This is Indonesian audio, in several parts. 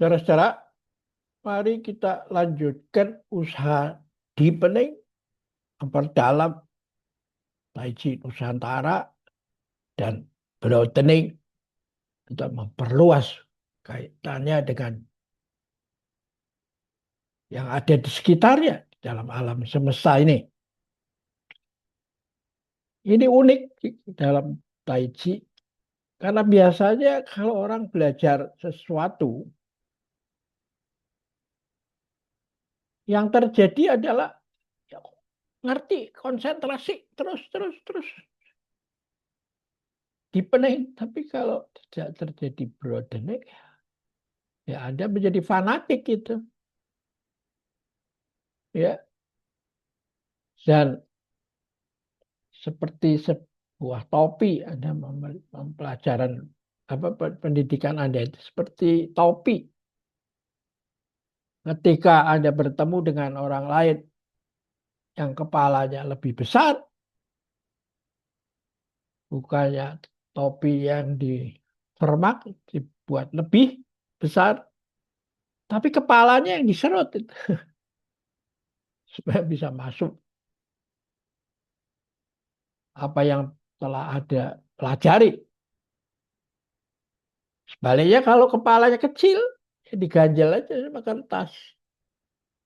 Saudara-saudara, mari kita lanjutkan usaha deepening, memperdalam Tai Chi Nusantara dan broadening untuk memperluas kaitannya dengan yang ada di sekitarnya dalam alam semesta ini. Ini unik dalam Tai Chi karena biasanya kalau orang belajar sesuatu yang terjadi adalah ya, ngerti, konsentrasi, terus deepening. Tapi kalau tidak terjadi broadening, ya Anda menjadi fanatik gitu. Ya, dan seperti sebuah topi, Anda pelajaran apa pendidikan Anda itu seperti topi. Ketika Anda bertemu dengan orang lain yang kepalanya lebih besar, bukannya topi yang dipermak dibuat lebih besar, tapi kepalanya yang diserut itu, supaya bisa masuk apa yang telah ada pelajari. Sebaliknya kalau kepalanya kecil, ya diganjel aja sama kertas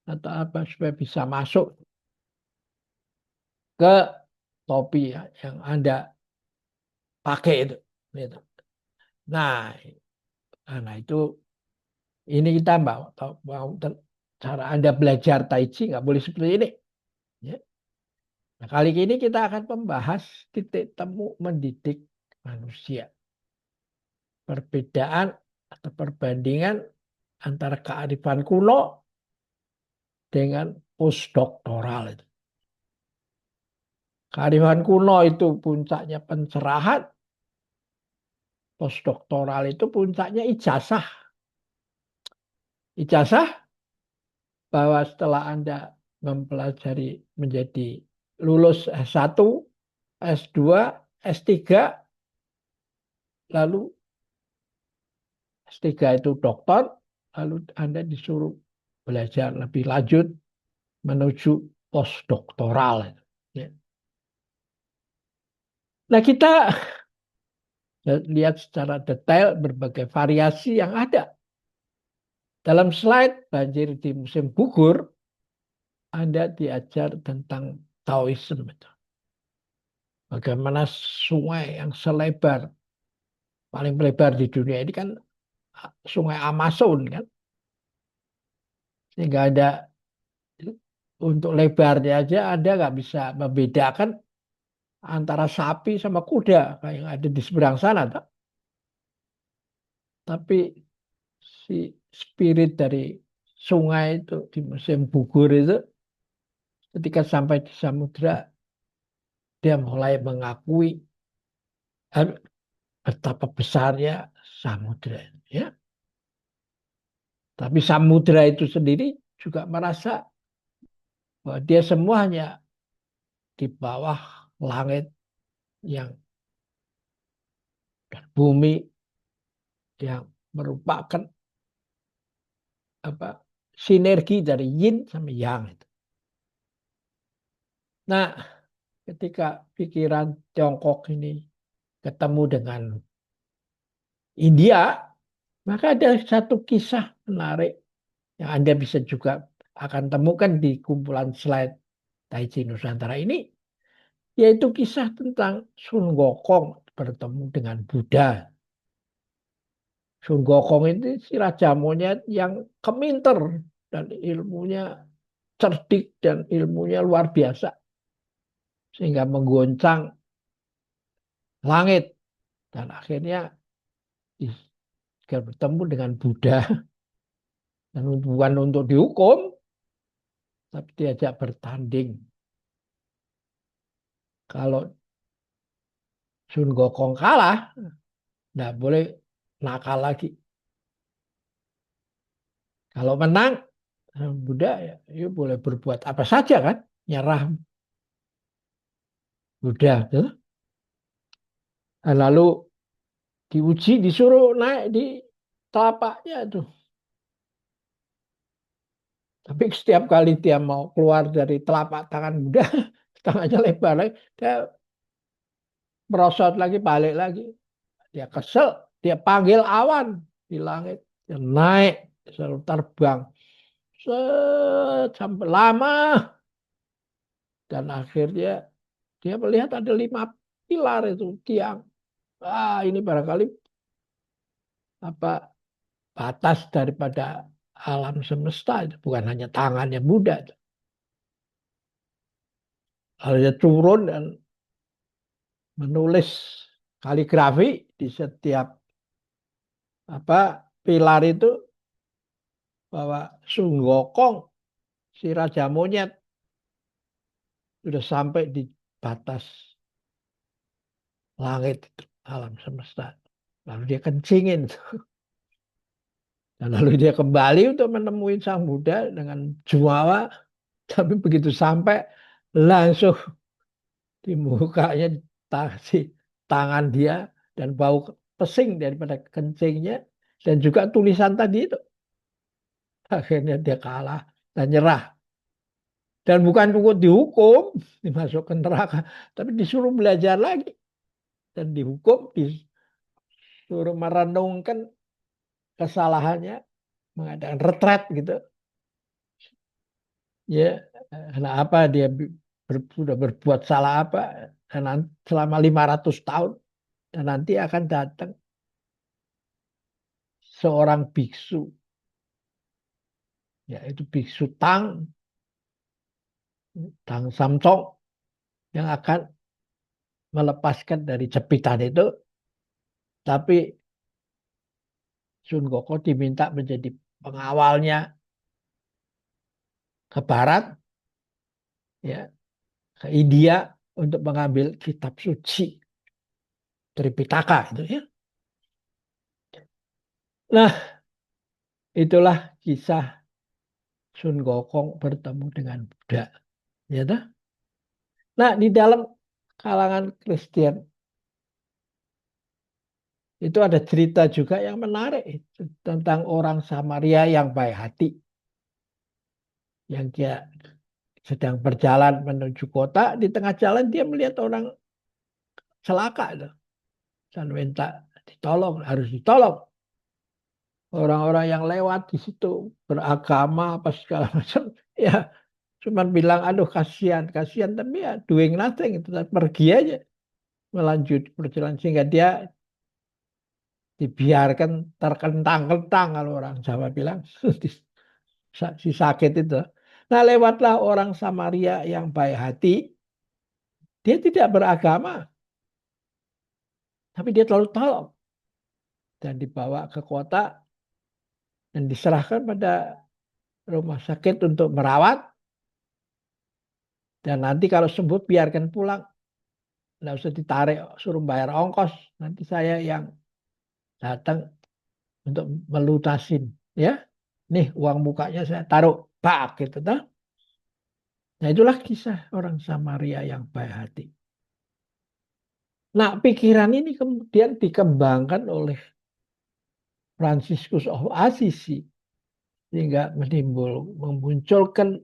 atau apa supaya bisa masuk ke topi ya, yang Anda pakai itu. Gitu. Nah, karena itu ini kita mau cara Anda belajar Tai Chi nggak boleh seperti ini. Ya. Nah, kali ini kita akan membahas titik temu mendidik manusia. Perbedaan atau perbandingan antara kearifan kuno dengan postdoktoral itu. Kearifan kuno itu puncaknya pencerahan, postdoktoral itu puncaknya ijazah. Ijazah bahwa setelah Anda mempelajari menjadi lulus S1, S2, S3, lalu S3 itu doktor, lalu Anda disuruh belajar lebih lanjut menuju postdoktoral. Ya. Nah, kita lihat secara detail berbagai variasi yang ada. Dalam slide Banjir di Musim Gugur, Anda diajar tentang Taoism. Bagaimana sungai yang paling lebar di dunia ini kan sungai Amazon kan. Sehingga ada untuk lebarnya aja Anda nggak bisa membedakan antara sapi sama kuda kayak yang ada di seberang sana. Tapi si spirit dari sungai itu di musim gugur itu ketika sampai di samudra dia mulai mengakui betapa besarnya samudra ya. Tapi samudra itu sendiri juga merasa bahwa dia semuanya di bawah langit yang dan bumi yang merupakan apa sinergi dari yin sama yang itu. Nah, ketika pikiran Tiongkok ini ketemu dengan India, maka ada satu kisah menarik yang Anda bisa juga akan temukan di kumpulan slide Tai Chi Nusantara ini, yaitu kisah tentang Sun Gokong bertemu dengan Buddha. Sun Gokong itu si raja monyet yang keminter dan ilmunya cerdik dan ilmunya luar biasa. Sehingga menggoncang langit. Dan akhirnya bertemu dengan Buddha. Dan bukan untuk dihukum, tapi diajak bertanding. Kalau Sun Gokong kalah, nggak boleh nakal lagi. Kalau menang, Buddha ya boleh berbuat apa saja kan. Nyerah Buddha. Tuh. Lalu diuji, disuruh naik di telapaknya tuh. Tapi setiap kali dia mau keluar dari telapak tangan Buddha, tangannya lebar lagi, dia merosot lagi, balik lagi. Dia kesel, dia panggil awan di langit, dia naik, selalu terbang, sampai lama, dan akhirnya dia melihat ada 5 pilar itu tiang. Ini barangkali apa batas daripada alam semesta itu, bukan hanya tangannya Buddha. Lalu dia turun dan menulis kaligrafi di setiap pilar itu bahwa Sun Gokong, si raja monyet, sudah sampai di batas langit itu, alam semesta. Lalu dia kencingin. Dan lalu dia kembali untuk menemui Sang Buddha dengan jumawa. Tapi begitu sampai, langsung di mukanya si tangan dia dan bau pesing daripada kencingnya. Dan juga tulisan tadi itu. Akhirnya dia kalah dan nyerah. Dan bukan tunggu dihukum, dimasukkan neraka. Tapi disuruh belajar lagi. Dan dihukum, disuruh merenungkan kesalahannya, mengadakan retret gitu. Ya, nah apa dia sudah berbuat salah apa, dan selama 500 tahun, dan nanti akan datang seorang biksu, yaitu biksu Tang Samsong, yang akan melepaskan dari jepitan itu. Tapi Sun Gokong diminta menjadi pengawalnya ke barat, ya, ke India, untuk mengambil kitab suci Tripitaka itu, ya. Nah, itulah kisah Sun Gokong bertemu dengan Buddha, ya toh? Nah, di dalam kalangan Kristen itu ada cerita juga yang menarik tentang orang Samaria yang baik hati, yang dia sedang berjalan menuju kota. Di tengah jalan dia melihat orang celaka itu, dan minta ditolong, harus ditolong. Orang-orang yang lewat di situ beragama apa segala macam, ya cuman bilang aduh kasihan kasihan, tapi ya doing nothing, itu pergi aja, melanjut perjalanan, sehingga dia dibiarkan terkentang-kentang, kalau orang Jawa bilang, si sakit itu. Nah, lewatlah orang Samaria yang baik hati. Dia tidak beragama, tapi dia terlalu tolong, dan dibawa ke kota dan diserahkan pada rumah sakit untuk merawat. Dan nanti kalau sembuh biarkan pulang, nggak usah ditarik, suruh bayar ongkos, nanti saya yang datang untuk melutasin, ya. Nih uang mukanya saya taruh pak gitu toh. Nah, itulah kisah orang Samaria yang baik hati. Nah, pikiran ini kemudian dikembangkan oleh Fransiskus of Assisi, sehingga memunculkan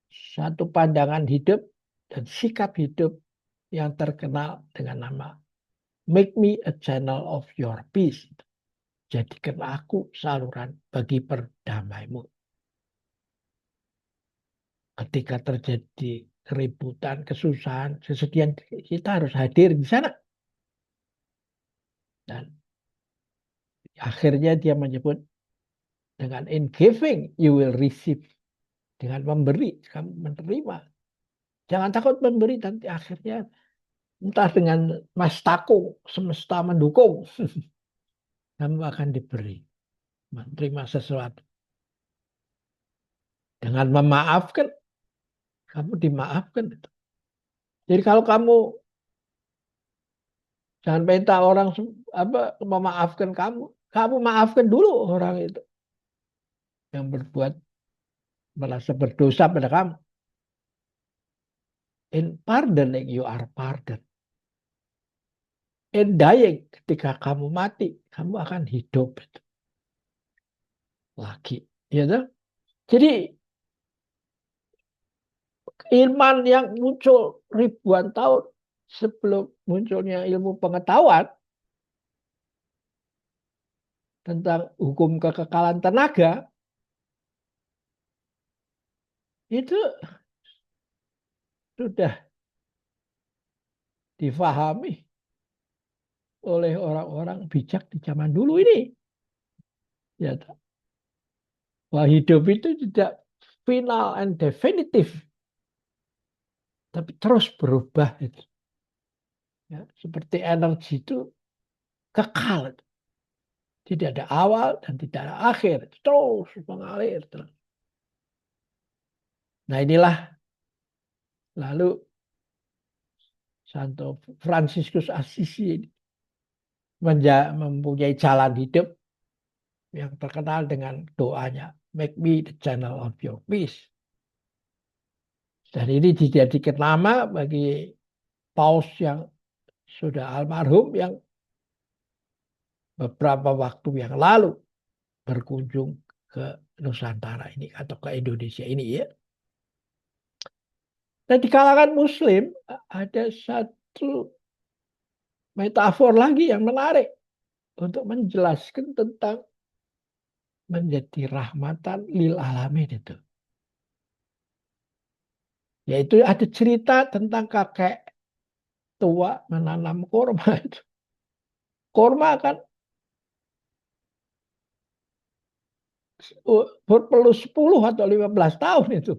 satu pandangan hidup dan sikap hidup yang terkenal dengan nama Make me a channel of your peace. Jadikan aku saluran bagi perdamaimu. Ketika terjadi keributan, kesusahan, kesedihan, kita harus hadir di sana. Dan akhirnya dia menyebut, dengan in giving you will receive. Dengan memberi kamu menerima. Jangan takut memberi, nanti akhirnya entah dengan mas tako semesta mendukung, kamu akan diberi, menerima sesuatu. Dengan memaafkan, kamu dimaafkan. Jadi kalau kamu jangan minta orang memaafkan kamu, kamu maafkan dulu orang itu yang berbuat merasa berdosa pada kamu. In pardoning you are pardoned. In dying, ketika kamu mati, kamu akan hidup lagi. Ya toh? Jadi Ilman yang muncul ribuan tahun sebelum munculnya ilmu pengetahuan tentang hukum kekekalan tenaga, itu sudah difahami oleh orang-orang bijak di zaman dulu ini. Ya, bahwa hidup itu tidak final and definitif, tapi terus berubah. Itu. Ya, seperti energi itu kekal. Tidak ada awal dan tidak ada akhir. Terus mengalir. Terus. Nah inilah lalu Santo Fransiskus Assisi mempunyai jalan hidup yang terkenal dengan doanya, "Make me the channel of your peace." Dan ini dijadikan nama bagi paus yang sudah almarhum yang beberapa waktu yang lalu berkunjung ke Nusantara ini atau ke Indonesia ini ya. Dan di kalangan Muslim ada satu metafor lagi yang menarik untuk menjelaskan tentang menjadi rahmatan lil alamin itu. Yaitu ada cerita tentang kakek tua menanam korma itu. Korma kan perlu 10 atau 15 tahun itu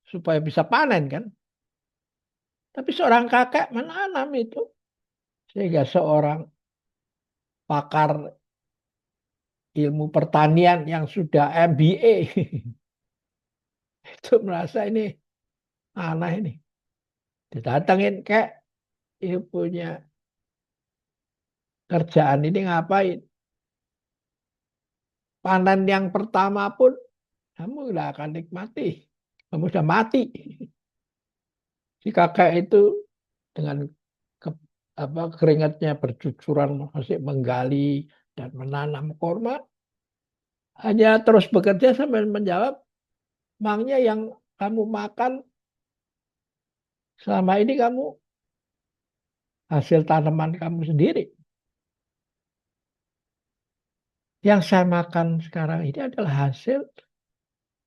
supaya bisa panen kan. Tapi seorang kakek menanam itu sehingga seorang pakar ilmu pertanian yang sudah MBA itu merasa ini aneh ini. Didatengin kayak ibunya kerjaan ini ngapain? Panen yang pertama pun kamu nggak akan nikmati. Kamu sudah mati. Si kakek itu dengan ke, keringatnya bercucuran masih menggali dan menanam korma. Hanya terus bekerja sambil menjawab, "Mangnya yang kamu makan selama ini kamu hasil tanaman kamu sendiri. Yang saya makan sekarang ini adalah hasil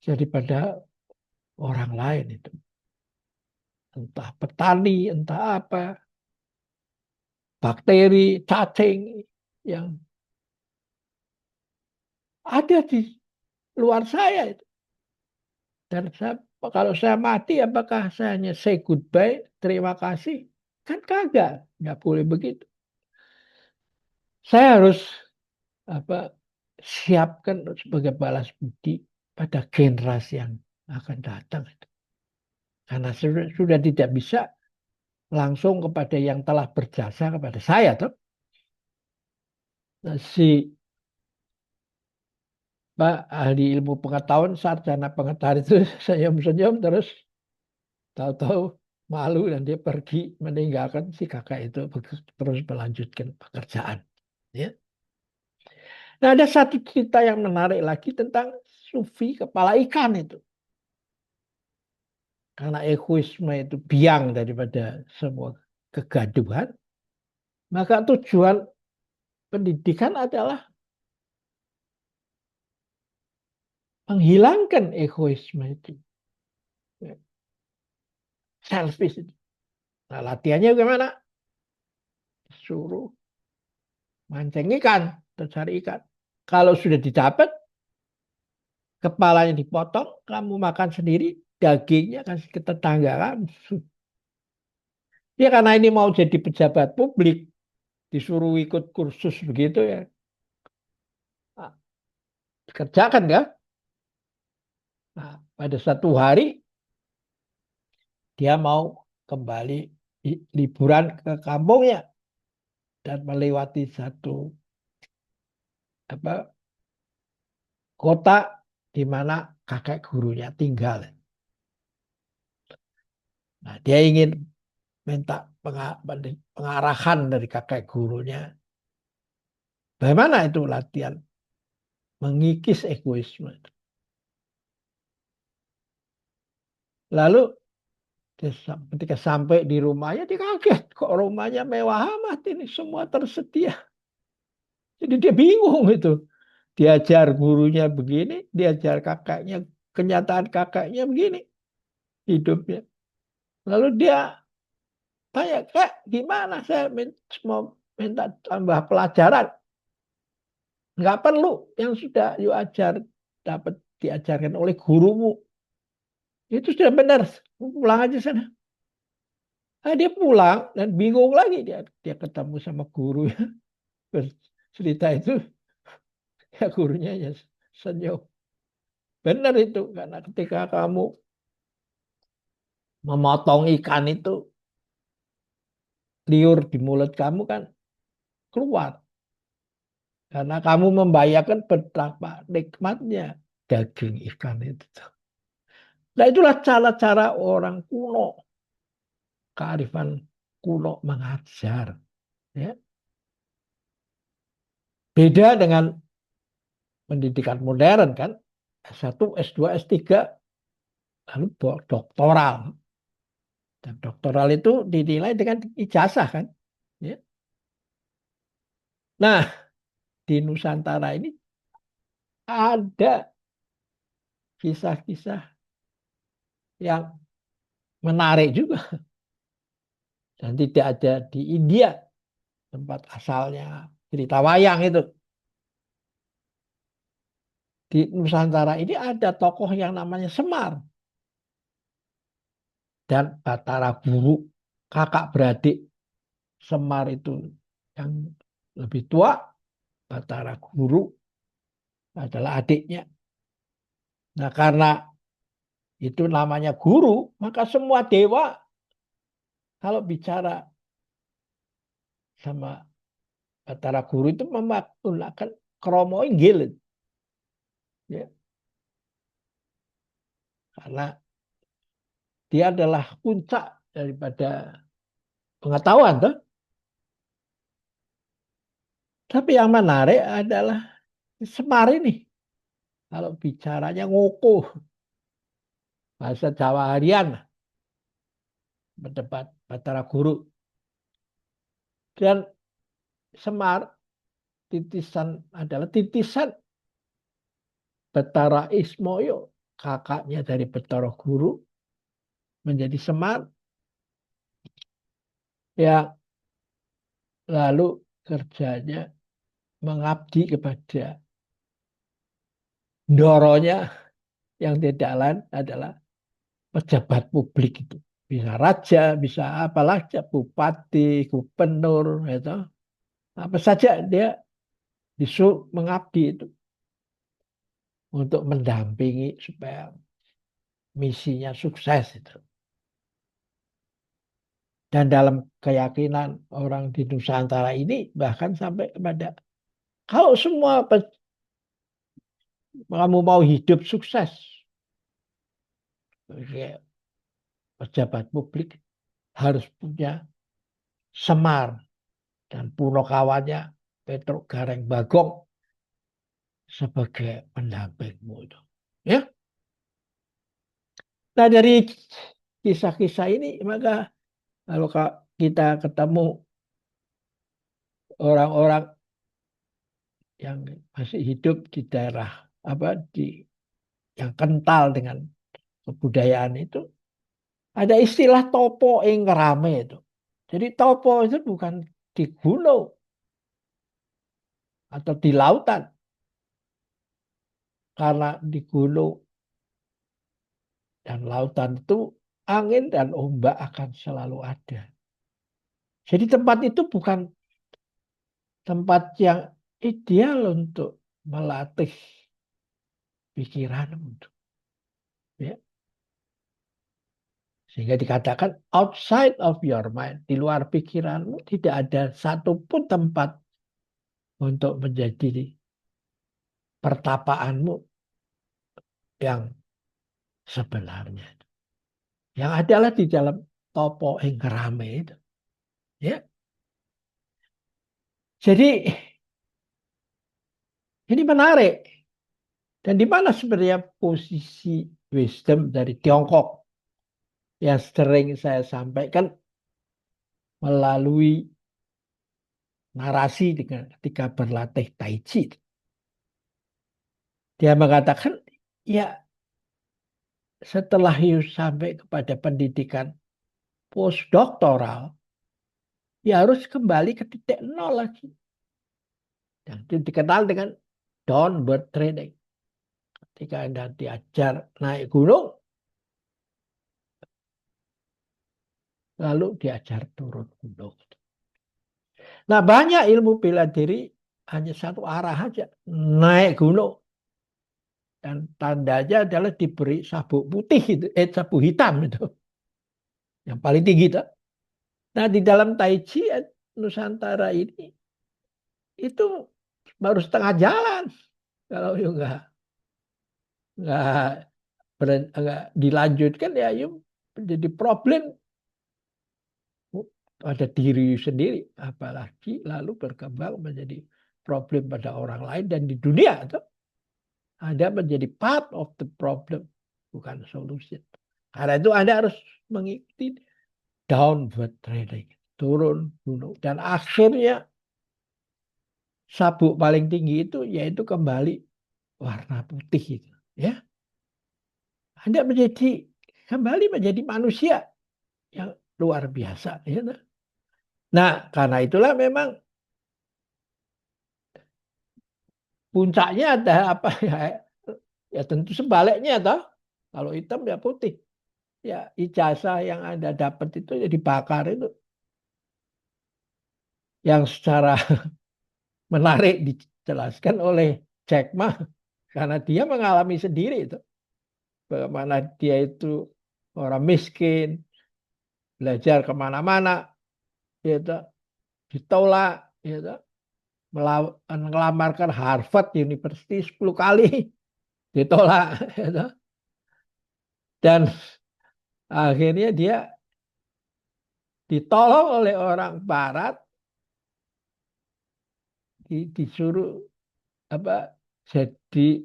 daripada orang lain itu. Entah petani, entah apa, bakteri, cacing yang ada di luar saya itu. Dan saya, kalau saya mati, apakah saya hanya say goodbye, terima kasih? Kan kagak, nggak boleh begitu. Saya harus apa siapkan sebagai balas budi pada generasi yang akan datang. Karena sudah tidak bisa langsung kepada yang telah berjasa kepada saya. Toh. Nah, si Pak ahli ilmu pengetahuan, sarjana pengetahuan itu senyum-senyum terus tahu-tahu malu dan dia pergi meninggalkan si kakak itu terus melanjutkan pekerjaan. Ya. Nah ada satu cerita yang menarik lagi tentang sufi kepala ikan itu. Karena egoisme itu biang daripada semua kegaduhan, maka tujuan pendidikan adalah menghilangkan egoisme itu. Selfish itu. Nah latihannya gimana? Suruh mancing ikan atau cari ikan. Kalau sudah didapat, kepalanya dipotong, kamu makan sendiri, dagingnya kasih ke tetangga kamu. Ya karena ini mau jadi pejabat publik, disuruh ikut kursus begitu ya. Nah, kerjakan kan? Nah, pada satu hari dia mau kembali liburan ke kampungnya dan melewati satu apa kota di mana kakek gurunya tinggal. Nah, dia ingin minta pengarahan dari kakek gurunya. Bagaimana itu latihan mengikis egoisme. Lalu Ketika sampai di rumahnya dia kaget, kok rumahnya mewah amat ini, semua tersedia. Jadi dia bingung itu. Diajar gurunya begini, diajar kakaknya, kenyataan kakaknya begini hidupnya. Lalu dia tanya, Kak, gimana saya mau minta tambah pelajaran? Nggak perlu, yang sudah you ajar, dapat diajarkan oleh gurumu. Itu sudah benar, pulang aja sana. Nah, dia pulang dan bingung lagi, dia ketemu sama guru. Cerita itu, ya gurunya ya senyum. Benar itu, karena ketika kamu memotong ikan itu, liur di mulut kamu kan keluar. Karena kamu membayangkan betapa nikmatnya daging ikan itu. Nah itulah cara-cara orang kuno, kearifan kuno mengajar. Ya. Beda dengan pendidikan modern kan. S1, S2, S3, lalu doktoral. Dan doktoral itu dinilai dengan ijazah kan. Ya. Nah, di Nusantara ini ada kisah-kisah yang menarik juga. Dan tidak ada di India, tempat asalnya cerita wayang itu. Di Nusantara ini ada tokoh yang namanya Semar dan Batara Guru, kakak beradik. Semar itu yang lebih tua, Batara Guru adalah adiknya. Nah, karena itu namanya guru, maka semua dewa kalau bicara sama Batara Guru itu menggunakan kromo inggil. Ya, karena dia adalah puncak daripada pengetahuan. Tuh. Tapi yang menarik adalah Semar ini. Kalau bicaranya ngoko, bahasa Jawa harian, berdebat Batara Guru. Dan Semar titisan adalah titisan Betara Ismoyo, kakaknya dari Betara Guru, menjadi Semar, yang lalu kerjanya mengabdi kepada Ndoronya yang tidak lain adalah pejabat publik itu. Bisa raja, bisa apalah, bupati, gubernur, itu. Apa saja dia disuruh mengabdi itu untuk mendampingi supaya misinya sukses itu. Dan dalam keyakinan orang di Nusantara ini bahkan sampai kepada kalau semua kamu mau hidup sukses sebagai pejabat publik harus punya Semar dan punokawannya Petruk Gareng Bagong sebagai pendampingmu itu. Ya. Nah dari kisah-kisah ini maka kalau kita ketemu orang-orang yang masih hidup di daerah apa di yang kental dengan kebudayaan itu ada istilah topo ing rame itu. Jadi topo itu bukan di gunung atau di lautan karena di gunung dan lautan itu angin dan ombak akan selalu ada. Jadi tempat itu bukan tempat yang ideal untuk melatih pikiran untuk ya. Sehingga dikatakan outside of your mind, di luar pikiranmu tidak ada satupun tempat untuk menjadi pertapaanmu yang sebenarnya. Yang adalah di dalam topo yang rame itu. Ya. Jadi ini menarik. Dan di mana sebenarnya posisi wisdom dari Tiongkok? yang sering saya sampaikan melalui narasi dengan ketika berlatih Tai Chi. Dia mengatakan, ya setelah you sampai kepada pendidikan postdoktoral, ya harus kembali ke titik nol lagi. Dan itu dikenal dengan downward training. Ketika Anda diajar naik gunung, lalu diajar turun gunung. Nah, banyak ilmu bela diri hanya satu arah aja, naik gunung. Dan tandanya adalah diberi sabuk putih itu, sabuk hitam itu, yang paling tinggi itu. Nah, di dalam Tai Chi Nusantara ini itu baru setengah jalan kalau you nggak nggak dilanjutkan ya you menjadi problem pada diri sendiri, apalagi lalu berkembang menjadi problem pada orang lain dan di dunia itu Anda menjadi part of the problem, bukan solution. Karena itu Anda harus mengikuti downward training, turun gunung, dan akhirnya sabuk paling tinggi itu yaitu kembali warna putih itu, ya. Anda kembali menjadi manusia yang luar biasa, ya. Nah, karena itulah memang puncaknya ada apa ya? Ya tentu sebaliknya toh. Kalau hitam ya putih. Ya ijazah yang Anda dapat itu ya dibakar itu. Yang secara menarik dijelaskan oleh Jack Ma karena dia mengalami sendiri itu. Bagaimana dia itu orang miskin, belajar kemana-mana, gitu, ditolak, gitu, melamarkan Harvard University 10 kali, ditolak, gitu. Dan akhirnya dia ditolong oleh orang Barat, disuruh apa jadi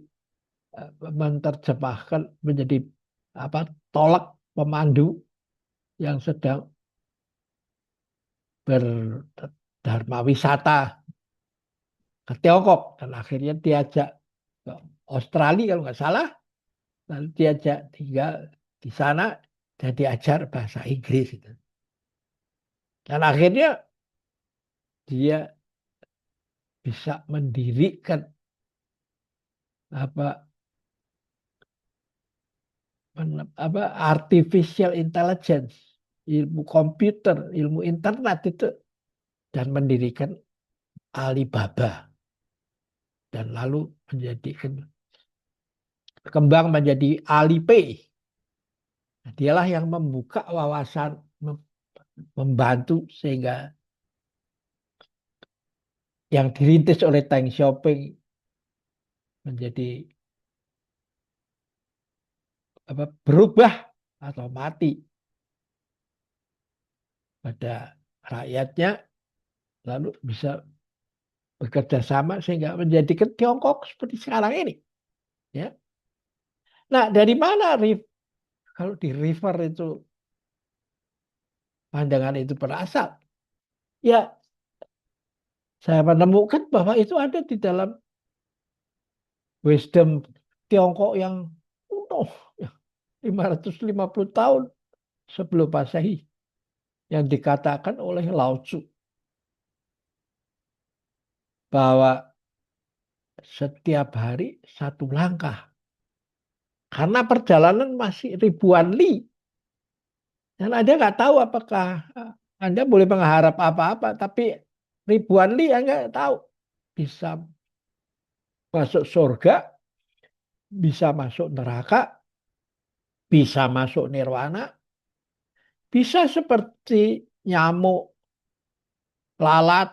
menerjemahkan menjadi apa tolak pemandu yang sedang berdharma wisata ke Tiongkok dan akhirnya diajak ke Australia kalau nggak salah, lalu diajak tinggal di sana dan diajar bahasa Inggris itu. Dan akhirnya dia bisa mendirikan apa artificial intelligence, ilmu komputer, ilmu internet itu, dan mendirikan Alibaba dan lalu berkembang menjadi Alipay. Nah, dialah yang membuka wawasan, membantu sehingga yang dirintis oleh Deng Xiaoping menjadi berubah atau mati pada rakyatnya, lalu bisa bekerja sama sehingga menjadikan Tiongkok seperti sekarang ini, ya. Nah, dari mana kalau di river itu pandangan itu berasal? Ya, saya menemukan bahwa itu ada di dalam wisdom Tiongkok yang kuno, ya, 550 tahun sebelum Masehi, yang dikatakan oleh Lao Tzu bahwa setiap hari satu langkah. Karena perjalanan masih ribuan li. Dan Anda nggak tahu apakah Anda boleh mengharap apa-apa, tapi ribuan li Anda nggak tahu. Bisa masuk surga, bisa masuk neraka, bisa masuk nirwana, bisa seperti nyamuk, lalat,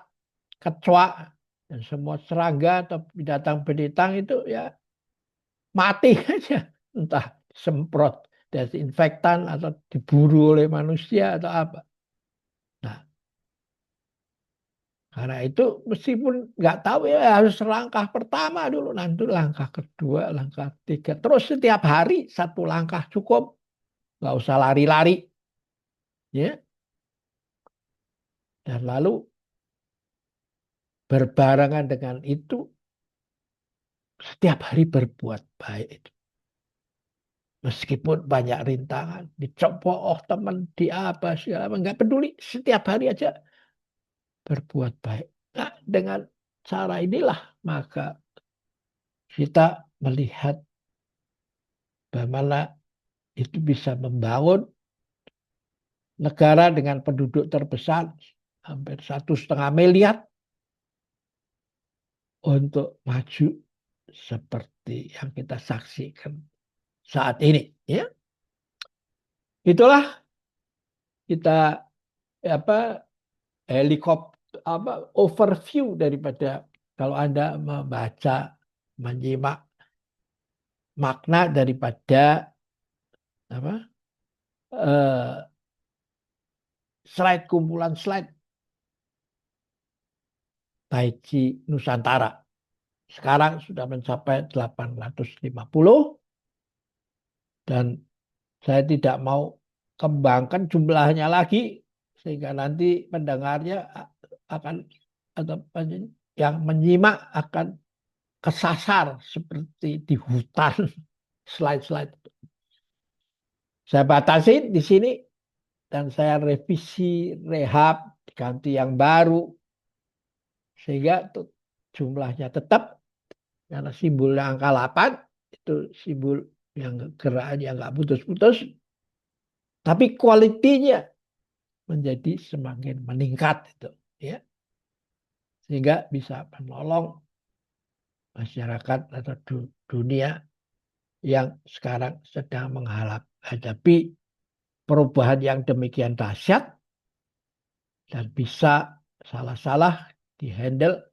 kecoa, dan semua serangga atau binatang-binatang itu ya mati aja. Entah semprot desinfektan atau diburu oleh manusia atau apa. Nah, karena itu meskipun nggak tahu ya harus langkah pertama dulu, nanti langkah kedua, langkah ketiga. Terus setiap hari satu langkah cukup. Nggak usah lari-lari. ya. Dan lalu berbarengan dengan itu setiap hari berbuat baik. Meskipun banyak rintangan, dicopooh teman, di apa segala macam, nggak peduli. Setiap hari aja berbuat baik. Nah, dengan cara inilah maka kita melihat bagaimana itu bisa membangun negara dengan penduduk terbesar hampir 1,5 miliar untuk maju seperti yang kita saksikan saat ini. Ya, itulah kita apa helikopter overview daripada kalau Anda membaca menyimak makna daripada apa eh, slide kumpulan slide Taiji Nusantara. Sekarang sudah mencapai 850 dan saya tidak mau kembangkan jumlahnya lagi sehingga nanti pendengarnya akan atau yang menyimak akan kesasar seperti di hutan slide-slide. Saya batasi di sini dan saya revisi, rehab, ganti yang baru sehingga jumlahnya tetap karena simbolnya angka 8 itu simbol yang gerakan yang nggak putus-putus, tapi kualitinya menjadi semakin meningkat itu, ya, sehingga bisa menolong masyarakat atau dunia yang sekarang sedang menghadapi perubahan yang demikian dahsyat dan bisa salah-salah dihandle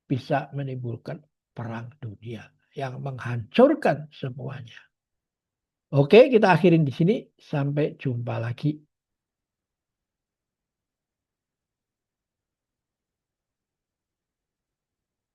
bisa menimbulkan perang dunia yang menghancurkan semuanya. Oke, kita akhirin di sini. Sampai jumpa lagi.